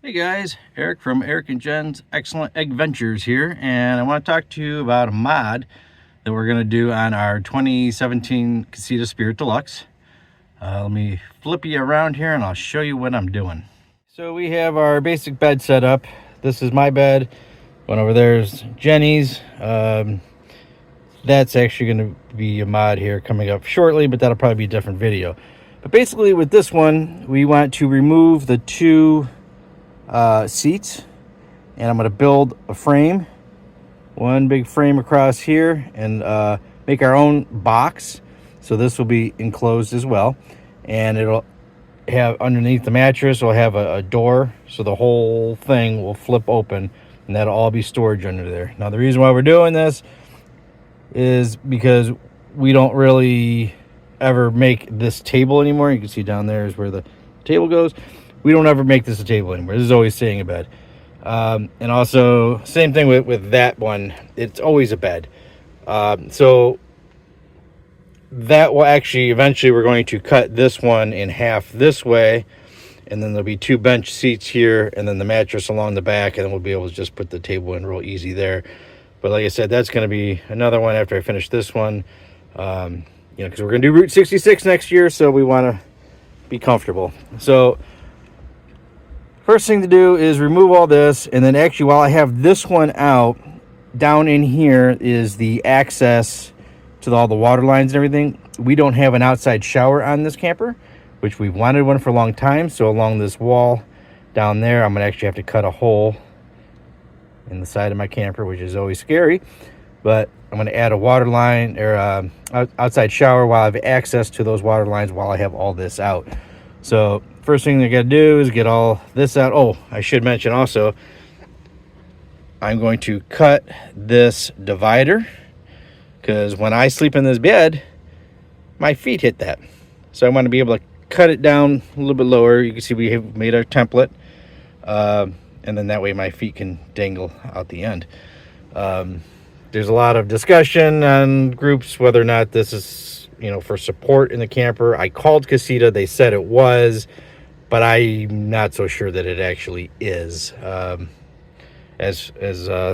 Hey guys, Eric from Eric and Jen's Excellent Egg Ventures here, and I want to talk to you about a mod that we're going to do on our 2017 Casita Spirit Deluxe. Let me flip you around here and I'll show you what I'm doing. So we have our basic bed set up. This is my bed. One over there is Jenny's. That's actually going to be a mod here coming up shortly, but that'll probably be a different video. But basically with this one, we want to remove the two seats, and I'm going to build a frame, one big frame across here, and make our own box. So this will be enclosed as well, and it'll have underneath the mattress will have a door, so the whole thing will flip open, and that'll all be storage under there. Now the reason why we're doing this is because we don't really ever make this table anymore. You can see down there is where the table goes. We don't ever make this a table anymore. This is always staying a bed. And also, same thing with that one. It's always a bed. So that will actually, eventually we're going to cut this one in half this way. And then there'll be two bench seats here and then the mattress along the back. And then we'll be able to just put the table in real easy there. But like I said, that's going to be another one after I finish this one. Because we're going to do Route 66 next year. So we want to be comfortable. So first thing to do is remove all this, and then actually while I have this one out, down in here is the access to all the water lines and everything. We don't have an outside shower on this camper, which we've wanted one for a long time. So along this wall down there, I'm gonna actually have to cut a hole in the side of my camper, which is always scary. But I'm gonna add a water line or outside shower while I have access to those water lines while I have all this out. So first thing I got to do is get all this out. Oh, I should mention also, I'm going to cut this divider because when I sleep in this bed, my feet hit that. So I want to be able to cut it down a little bit lower. You can see we have made our template. And then that way my feet can dangle out the end. There's a lot of discussion on groups whether or not this is for support in the camper. I called Casita. They said it was, but I'm not so sure that it actually is. As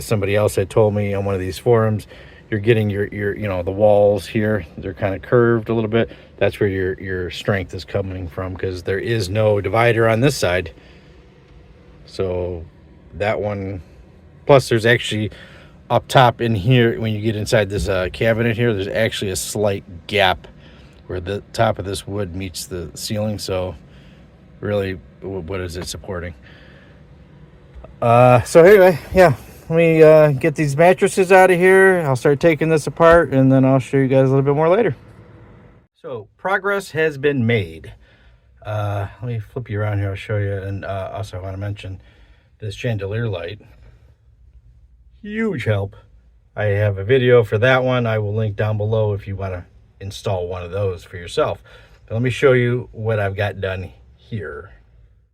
somebody else had told me on one of these forums, you're getting your the walls here, they're kind of curved a little bit. That's where your strength is coming from, because there is no divider on this side. So that one, plus there's actually up top in here, when you get inside this cabinet here, there's actually a slight gap where the top of this wood meets the ceiling. So really, what is it supporting? So anyway, yeah, let me get these mattresses out of here. I'll start taking this apart, and then I'll show you guys a little bit more later. So progress has been made. Let me flip you around here. I'll show you. And also I want to mention this chandelier light. Huge help. I have a video for that one. I will link down below if you want to install one of those for yourself. But let me show you what I've got done here.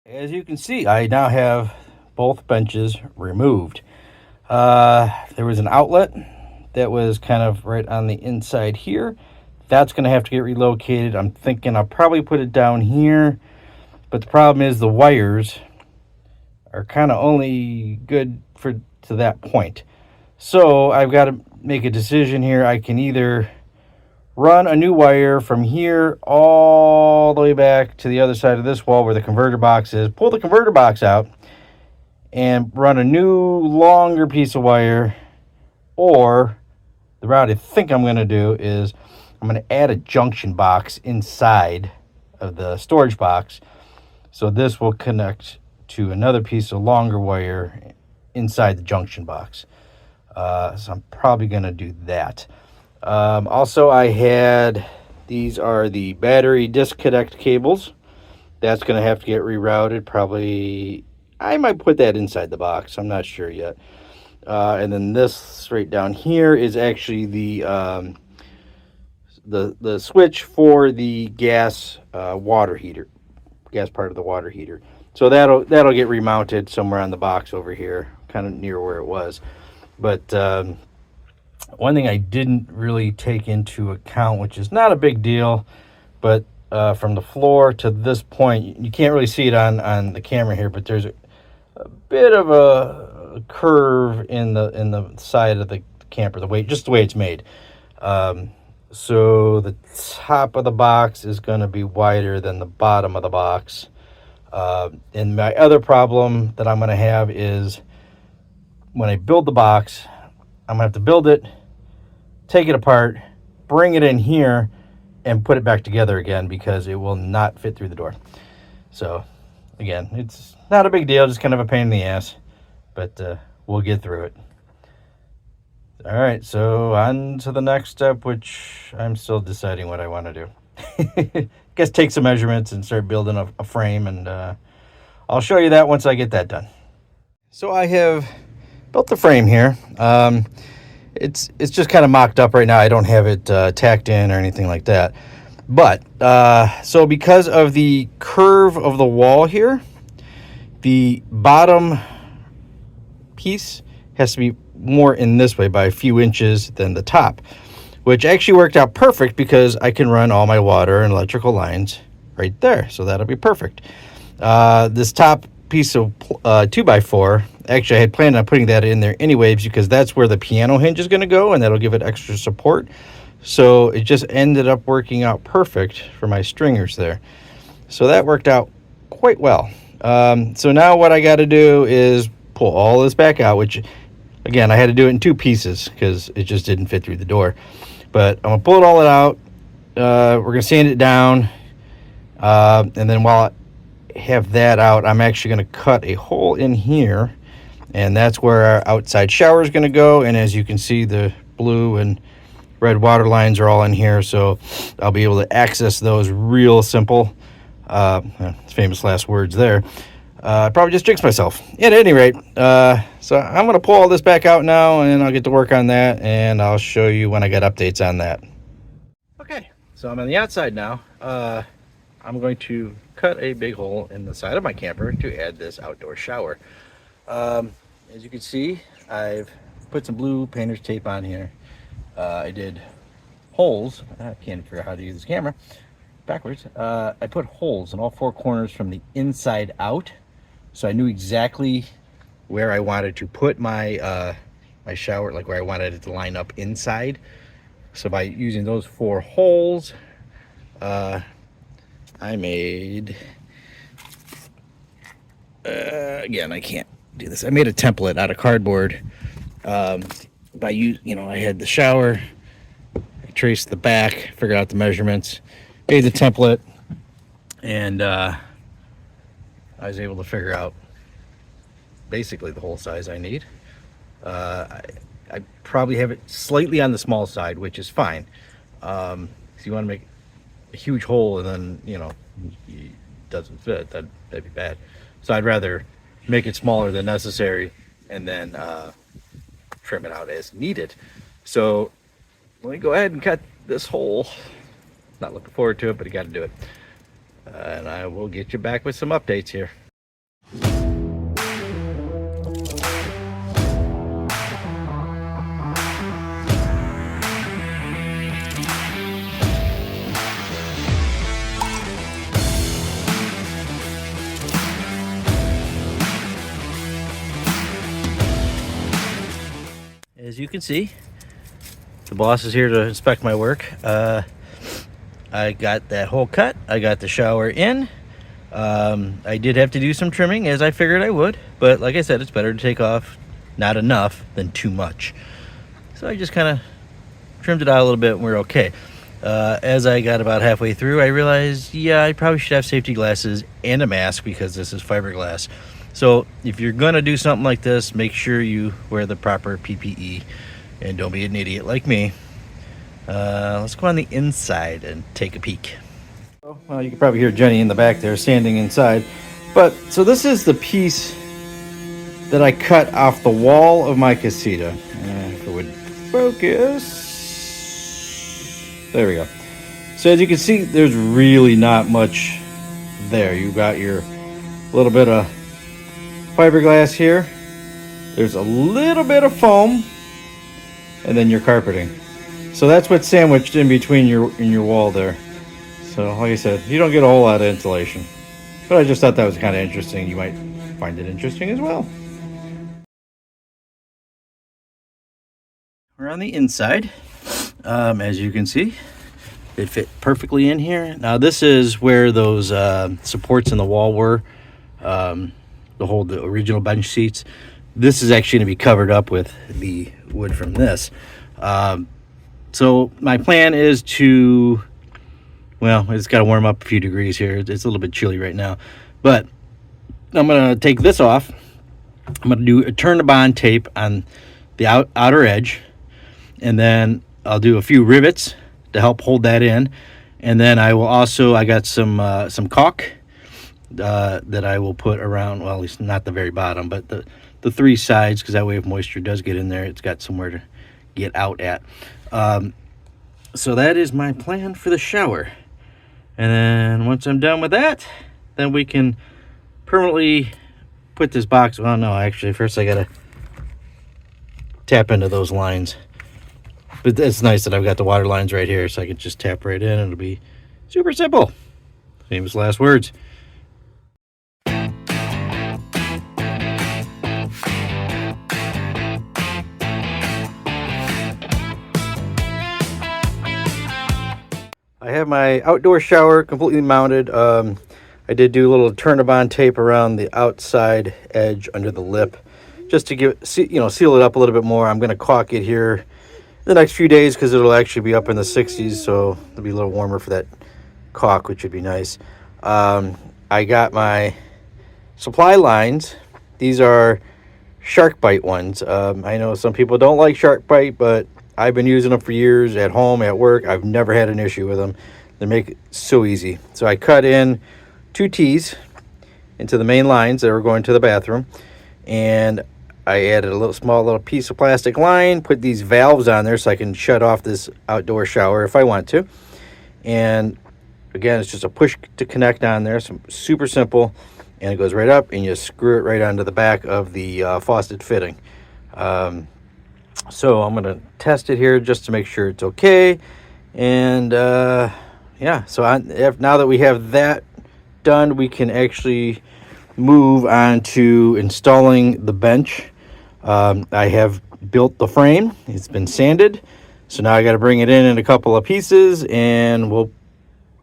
As you can see, I now have both benches removed. There was an outlet that was kind of right on the inside here. That's going to have to get relocated. I'm thinking I'll probably put it down here. But the problem is the wires are kind of only good to that point. So I've got to make a decision here. I can either run a new wire from here all the way back to the other side of this wall where the converter box is, pull the converter box out and run a new longer piece of wire, or the route I think I'm going to do is I'm going to add a junction box inside of the storage box. So this will connect to another piece of longer wire inside the junction box. So I'm probably going to do that. Also, I had, these are the battery disconnect cables. That's going to have to get rerouted. Probably, I might put that inside the box. I'm not sure yet. And then this right down here is actually the switch for the gas water heater, gas part of the water heater. So that'll get remounted somewhere on the box over here, kind of near where it was. But one thing I didn't really take into account, which is not a big deal, but from the floor to this point, you can't really see it on the camera here, but there's a bit of a curve in the side of the camper, just the way it's made. So the top of the box is going to be wider than the bottom of the box. And my other problem that I'm going to have is when I build the box, I'm going to have to build it, take it apart, bring it in here, and put it back together again because it will not fit through the door. So again, it's not a big deal, just kind of a pain in the ass, but we'll get through it. All right, so on to the next step, which I'm still deciding what I want to do. Guess take some measurements and start building a frame, and I'll show you that once I get that done. So I have built the frame here. It's just kind of mocked up right now. I don't have it tacked in or anything like that. But so because of the curve of the wall here, the bottom piece has to be more in this way by a few inches than the top, which actually worked out perfect because I can run all my water and electrical lines right there. So that'll be perfect. This top piece of 2x4, actually I had planned on putting that in there anyways because that's where the piano hinge is going to go and that'll give it extra support. So it just ended up working out perfect for my stringers there. So that worked out quite well. So now what I got to do is pull all this back out, which again, I had to do it in two pieces because it just didn't fit through the door. But I'm going to pull it all out. We're going to sand it down. And then while I have that out, I'm actually going to cut a hole in here. And that's where our outside shower is going to go. And as you can see, the blue and red water lines are all in here. So I'll be able to access those real simple. Famous last words there. I probably just jinxed myself. At any rate, so I'm going to pull all this back out now, and I'll get to work on that, and I'll show you when I get updates on that. Okay, so I'm on the outside now. I'm going to cut a big hole in the side of my camper to add this outdoor shower. As you can see, I've put some blue painter's tape on here. I did holes. I can't figure out how to use this camera backwards. I put holes in all four corners from the inside out. So I knew exactly where I wanted to put my my shower, like where I wanted it to line up inside. So by using those four holes, I made, again, I can't do this. I made a template out of cardboard. I had the shower, I traced the back, figured out the measurements, made the template, and I was able to figure out basically the hole size I need. I probably have it slightly on the small side, which is fine. If you want to make a huge hole and then, it doesn't fit, that'd be bad. So I'd rather make it smaller than necessary and then trim it out as needed. So let me go ahead and cut this hole. Not looking forward to it, but you got to do it. And I will get you back with some updates here. As you can see, the boss is here to inspect my work. I got that hole cut. I got the shower in. I did have to do some trimming, as I figured I would. But like I said, it's better to take off not enough than too much. So I just kind of trimmed it out a little bit and we're okay. As I got about halfway through, I realized, yeah, I probably should have safety glasses and a mask because this is fiberglass. So if you're going to do something like this, make sure you wear the proper PPE and don't be an idiot like me. Let's go on the inside and take a peek. Well, you can probably hear Jenny in the back there standing inside. But so this is the piece that I cut off the wall of my casita. If it would focus. There we go. So as you can see, there's really not much there. You got your little bit of fiberglass here. There's a little bit of foam, and then your carpeting. So that's what's sandwiched in between your wall there. So like I said, you don't get a whole lot of insulation. But I just thought that was kind of interesting. You might find it interesting as well. We're on the inside. As you can see, it fit perfectly in here. Now this is where those supports in the wall were, to hold the original bench seats. This is actually going to be covered up with the wood from this. So my plan is to, well, it's got to warm up a few degrees here. It's a little bit chilly right now, but I'm going to take this off. I'm going to do a turn-to-bond tape on the outer edge, and then I'll do a few rivets to help hold that in. And then I will also, I got some caulk that I will put around, well, at least not the very bottom, but the three sides, because that way if moisture does get in there, it's got somewhere to get out at. So that is my plan for the shower. And then once I'm done with that, then we can permanently put this box, well, no, actually, first I gotta tap into those lines. But it's nice that I've got the water lines right here, so I can just tap right in, and it'll be super simple. Famous last words. I have my outdoor shower completely mounted. I did do a little turn-to-bond tape around the outside edge under the lip, just to seal it up a little bit more. I'm going to caulk it here the next few days because it'll actually be up in the 60s, so it'll be a little warmer for that caulk, which would be nice. I got my supply lines. These are shark bite ones. I know some people don't like shark bite, but I've been using them for years at home, at work. I've never had an issue with them. They make it so easy. So I cut in 2 T's into the main lines that were going to the bathroom, and I added a small little piece of plastic line, put these valves on there so I can shut off this outdoor shower if I want to. And again, it's just a push to connect on there, so super simple, and it goes right up, and you screw it right onto the back of the faucet fitting. So I'm going to test it here just to make sure it's okay. And yeah, so now that we have that done, we can actually move on to installing the bench. I have built the frame. It's been sanded. So now I got to bring it in a couple of pieces, and we'll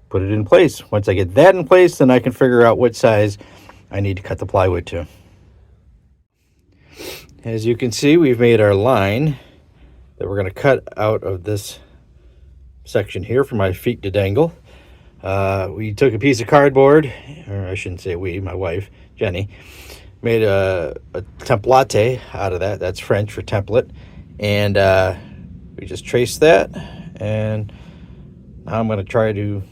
put it in place. Once I get that in place, then I can figure out what size I need to cut the plywood to. As you can see, we've made our line that we're going to cut out of this section here for my feet to dangle. We took a piece of cardboard, or I shouldn't say we, my wife, Jenny, made a template out of that. That's French for template. And we just traced that. And now I'm going to try to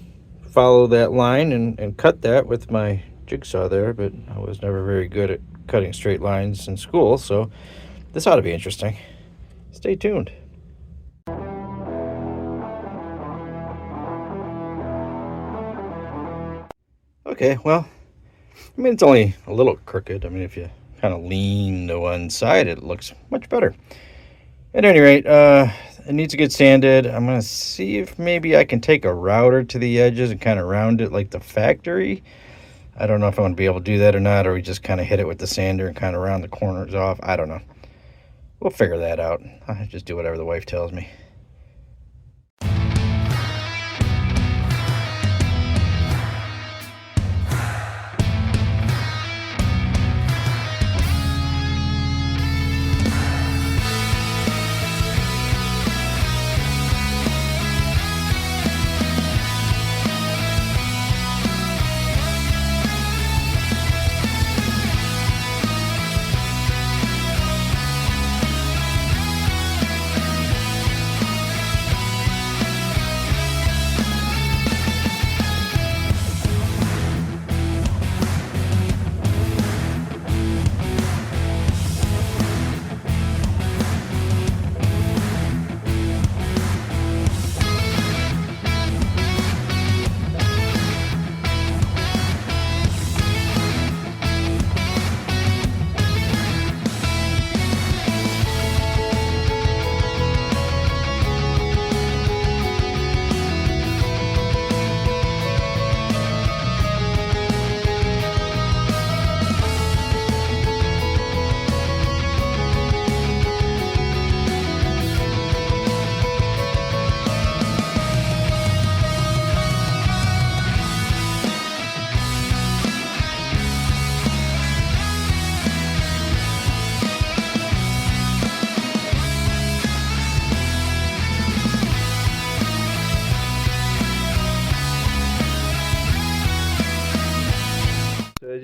follow that line and cut that with my jigsaw there, but I was never very good at cutting straight lines in school, so this ought to be interesting. Stay tuned. Okay, well, I mean, it's only a little crooked. I mean, if you kind of lean to one side, it looks much better. At any rate, it needs to get sanded. I'm going to see if maybe I can take a router to the edges and kind of round it like the factory. I don't know if I'm going to be able to do that or not, or we just kind of hit it with the sander and kind of round the corners off. I don't know. We'll figure that out. I'll just do whatever the wife tells me.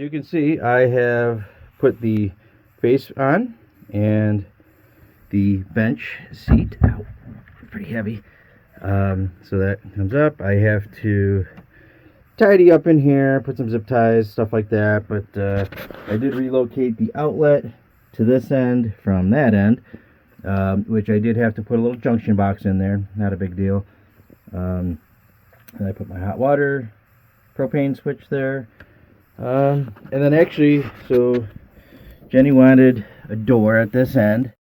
you can see, I have put the base on and the bench seat. Ow, pretty heavy. So that comes up. I have to tidy up in here, put some zip ties, stuff like that. But I did relocate the outlet to this end from that end, which I did have to put a little junction box in there. Not a big deal. And I put my hot water propane switch there. And then actually, so Jenny wanted a door at this end.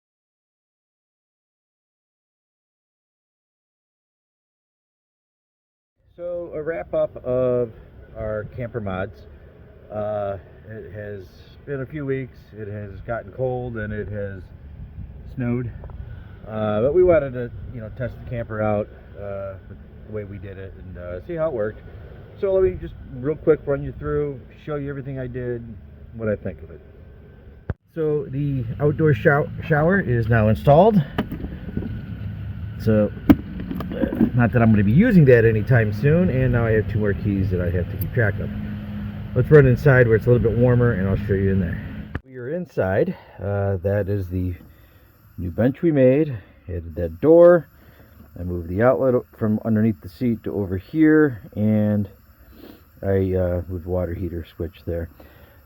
So a wrap up of our camper mods. It has been a few weeks. It has gotten cold and it has snowed. But we wanted to, test the camper out the way we did it and see how it worked. So let me just real quick run you through, show you everything I did, what I think of it. So the outdoor shower is now installed. So not that I'm going to be using that anytime soon, and now I have 2 more keys that I have to keep track of. Let's run inside where it's a little bit warmer and I'll show you in there. We are inside. That is the new bench we made. Added that door. I moved the outlet from underneath the seat to over here, and I moved the water heater switch there.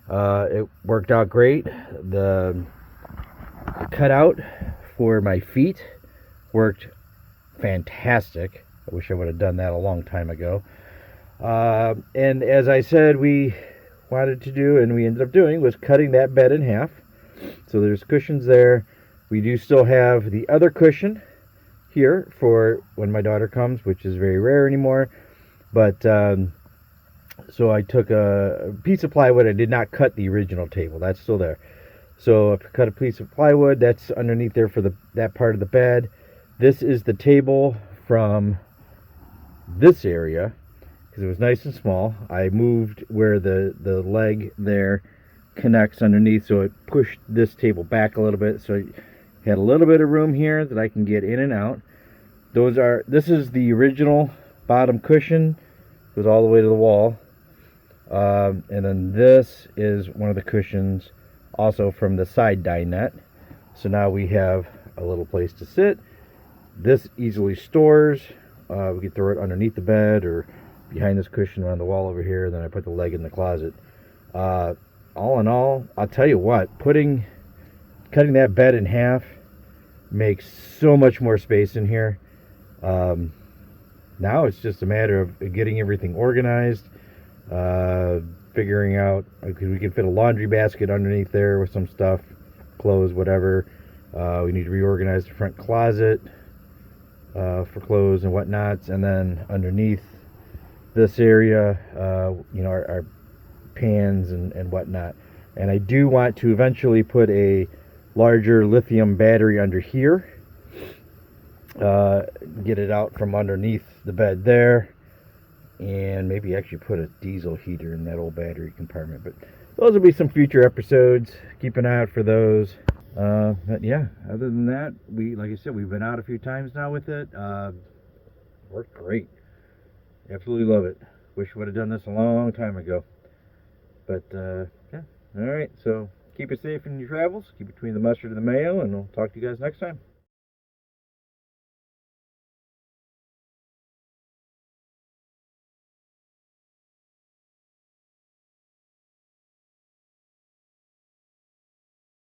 It worked out great. The cutout for my feet worked fantastic. I wish I would have done that a long time ago. And as I said, we wanted to do, and we ended up doing, was cutting that bed in half. So there's cushions there. We do still have the other cushion here for when my daughter comes, which is very rare anymore. But so I took a piece of plywood. I did not cut the original table. That's still there. So I cut a piece of plywood that's underneath there for that part of the bed. This is the table from this area because it was nice and small. I moved where the leg there connects underneath, so it pushed this table back a little bit, so it had a little bit of room here that I can get in and out. This is the original bottom cushion. It goes all the way to the wall. And then this is one of the cushions also from the side dinette. So now we have a little place to sit. This easily stores. We can throw it underneath the bed or behind this cushion on the wall over here. Then I put the leg in the closet. All in all, I'll tell you what, cutting that bed in half makes so much more space in here. Now it's just a matter of getting everything organized, figuring out, because we can fit a laundry basket underneath there with some stuff, clothes, whatever. We need to reorganize the front closet for clothes and whatnots, and then underneath this area, our pans and whatnot. And I do want to eventually put a larger lithium battery under here, get it out from underneath the bed there, and maybe actually put a diesel heater in that old battery compartment. But those will be some future episodes. Keep an eye out for those. But yeah, other than that, like I said, we've been out a few times now with it. Worked great. Absolutely love it. Wish I would have done this a long time ago. But yeah, all right. So keep it safe in your travels. Keep between the mustard and the mayo, and we'll talk to you guys next time.